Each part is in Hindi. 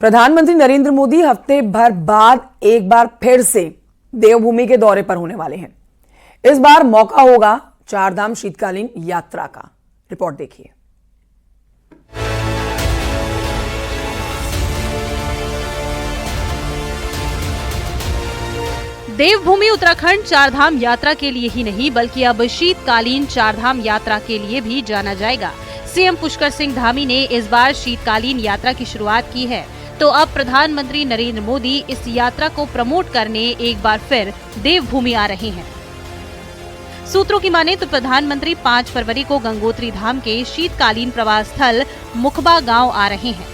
प्रधानमंत्री नरेंद्र मोदी हफ्ते भर बाद एक बार फिर से देवभूमि के दौरे पर होने वाले हैं। इस बार मौका होगा चारधाम शीतकालीन यात्रा का। रिपोर्ट देखिए। देवभूमि उत्तराखंड चारधाम यात्रा के लिए ही नहीं बल्कि अब शीतकालीन चारधाम यात्रा के लिए भी जाना जाएगा। सीएम पुष्कर सिंह धामी ने इस बार शीतकालीन यात्रा की शुरुआत की है, तो अब प्रधानमंत्री नरेंद्र मोदी इस यात्रा को प्रमोट करने एक बार फिर देवभूमि आ रहे हैं। सूत्रों की माने तो प्रधानमंत्री 5 फरवरी को गंगोत्री धाम के शीतकालीन प्रवास स्थल मुखबा गांव आ रहे हैं।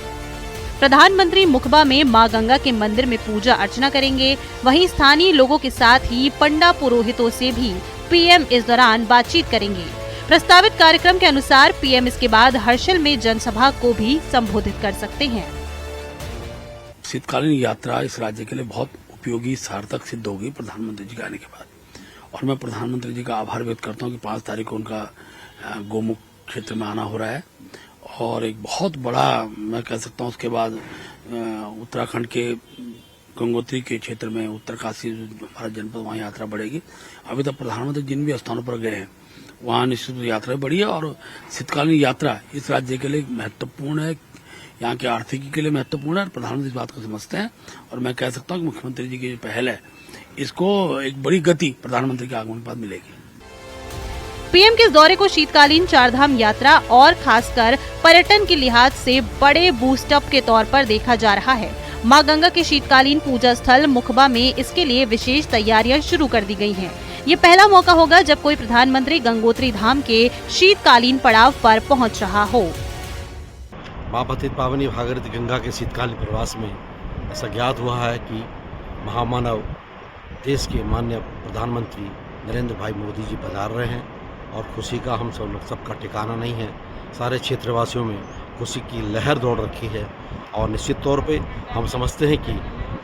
प्रधानमंत्री मुखबा में मां गंगा के मंदिर में पूजा अर्चना करेंगे। वहीं स्थानीय लोगों के साथ ही पंडा पुरोहितों से भी पीएम इस दौरान बातचीत करेंगे। प्रस्तावित कार्यक्रम के अनुसार पीएम इसके बाद हर्षल में जनसभा को भी संबोधित कर सकते हैं। शीतकालीन यात्रा इस राज्य के लिए बहुत उपयोगी सार्थक सिद्ध होगी प्रधानमंत्री जी के आने के बाद, और मैं प्रधानमंत्री जी का आभार व्यक्त करता हूं कि 5 तारीख को उनका गोमुख क्षेत्र में आना हो रहा है, और एक बहुत बड़ा मैं कह सकता हूं उसके बाद उत्तराखंड के गंगोत्री के क्षेत्र में उत्तरकाशी हमारा जनपद, वहां यात्रा बढ़ेगी। अभी तक प्रधानमंत्री जिन भी स्थानों पर गए हैं वहां निश्चित यात्रा बढ़ी है, और शीतकालीन यात्रा इस राज्य के लिए महत्वपूर्ण है, यहाँ की आर्थिकी के लिए महत्वपूर्ण है। प्रधानमंत्री इस बात को समझते हैं, और मैं कह सकता हूँ कि मुख्यमंत्री जी की जो पहल है इसको एक बड़ी गति प्रधानमंत्री के आगमन के बाद मिलेगी। पीएम के इस दौरे को शीतकालीन चारधाम यात्रा और खासकर पर्यटन के लिहाज से बड़े बूस्टअप के तौर पर देखा जा रहा है। मां गंगा के शीतकालीन पूजा स्थल मुखबा में इसके लिए विशेष तैयारियां शुरू कर दी गई हैं। ये पहला मौका होगा जब कोई प्रधानमंत्री गंगोत्री धाम के शीतकालीन पड़ाव पर पहुंच रहा हो। मां पतित पावनी भागीरथी गंगा के शीतकालीन प्रवास में ऐसा ज्ञात हुआ है कि महामानव देश के माननीय प्रधानमंत्री नरेंद्र भाई मोदी जी पधार रहे हैं, और खुशी का हम सबका ठिकाना नहीं है। सारे क्षेत्रवासियों में खुशी की लहर दौड़ रखी है, और निश्चित तौर पे हम समझते हैं कि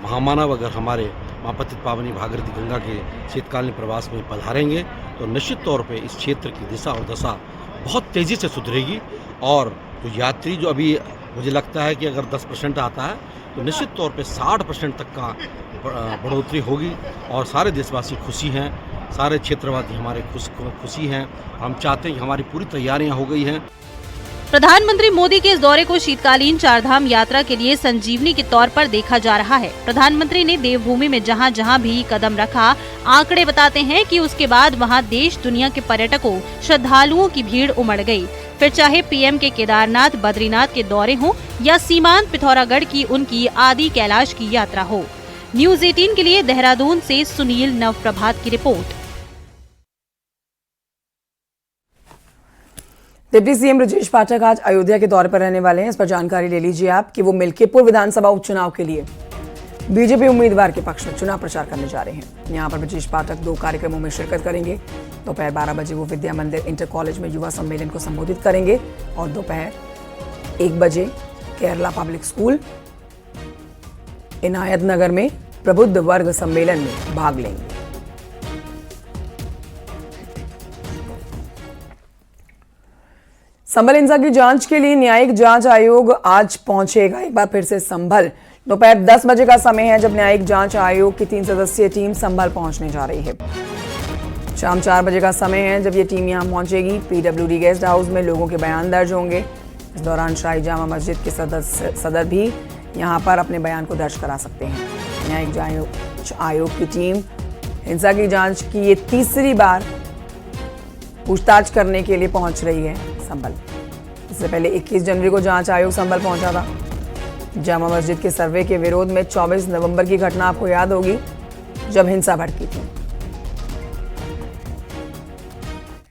महामानव अगर हमारे मां पतित पावनी भागीरथी गंगा के शीतकालीन प्रवास में पधारेंगे तो निश्चित तौर पे इस क्षेत्र की दिशा और दशा बहुत तेज़ी से सुधरेगी। और तो यात्री जो अभी मुझे लगता है कि अगर 10% आता है तो निश्चित तौर पे 60% तक का बढ़ोतरी होगी, और सारे देशवासी खुशी हैं, सारे क्षेत्रवासी हमारे खुशी हैं। हम चाहते हैं कि हमारी पूरी तैयारियां हो गई हैं। प्रधानमंत्री मोदी के इस दौरे को शीतकालीन चारधाम यात्रा के लिए संजीवनी के तौर पर देखा जा रहा है। प्रधानमंत्री ने देवभूमि में जहां जहां भी कदम रखा, आंकड़े बताते हैं कि उसके बाद वहां देश दुनिया के पर्यटकों श्रद्धालुओं की भीड़ उमड़ गई। फिर चाहे पीएम के केदारनाथ बद्रीनाथ के दौरे हों या सीमांत पिथौरागढ़ की उनकी आदि कैलाश की यात्रा हो। न्यूज़ 18 के लिए देहरादून से सुनील नवप्रभात की report. Deputy CM Brajesh Pathak आज अयोध्या के दौरे पर रहने वाले हैं। इस पर जानकारी ले लीजिए आप कि वो मिल्कीपुर विधानसभा उपचुनाव के लिए बीजेपी उम्मीदवार के पक्ष में चुनाव प्रचार करने जा रहे हैं। यहां पर ब्रजेश पाठक 2 कार्यक्रमों में शिरकत करेंगे। दोपहर 12 बजे वो विद्या मंदिर इंटर कॉलेज में युवा सम्मेलन को संबोधित करेंगे, और दोपहर 1 बजे केरला पब्लिक स्कूल इनायत नगर में प्रबुद्ध वर्ग सम्मेलन में भाग लेंगे। संभल हिंसा की जांच के लिए न्यायिक जांच आयोग आज पहुंचेगा। एक बार फिर से संभल दोपहर 10 बजे का समय है जब न्यायिक जांच आयोग की 3 सदस्यीय टीम संभल पहुंचने जा रही है। शाम 4 बजे का समय है जब ये टीम यहां पहुंचेगी। पीडब्ल्यूडी गेस्ट हाउस में लोगों के बयान दर्ज होंगे। इस दौरान शाही जामा मस्जिद के सदर भी यहां पर अपने बयान को दर्ज करा सकते हैं। न्यायिक जांच आयोग की टीम हिंसा की जांच की ये तीसरी बार पूछताछ करने के लिए पहुंच रही है संभल। इससे पहले 21 जनवरी को जांच आयोग संभल पहुंचा था। जामा मस्जिद के सर्वे के विरोध में 24 नवंबर की घटना आपको याद होगी, जब हिंसा भड़की थी।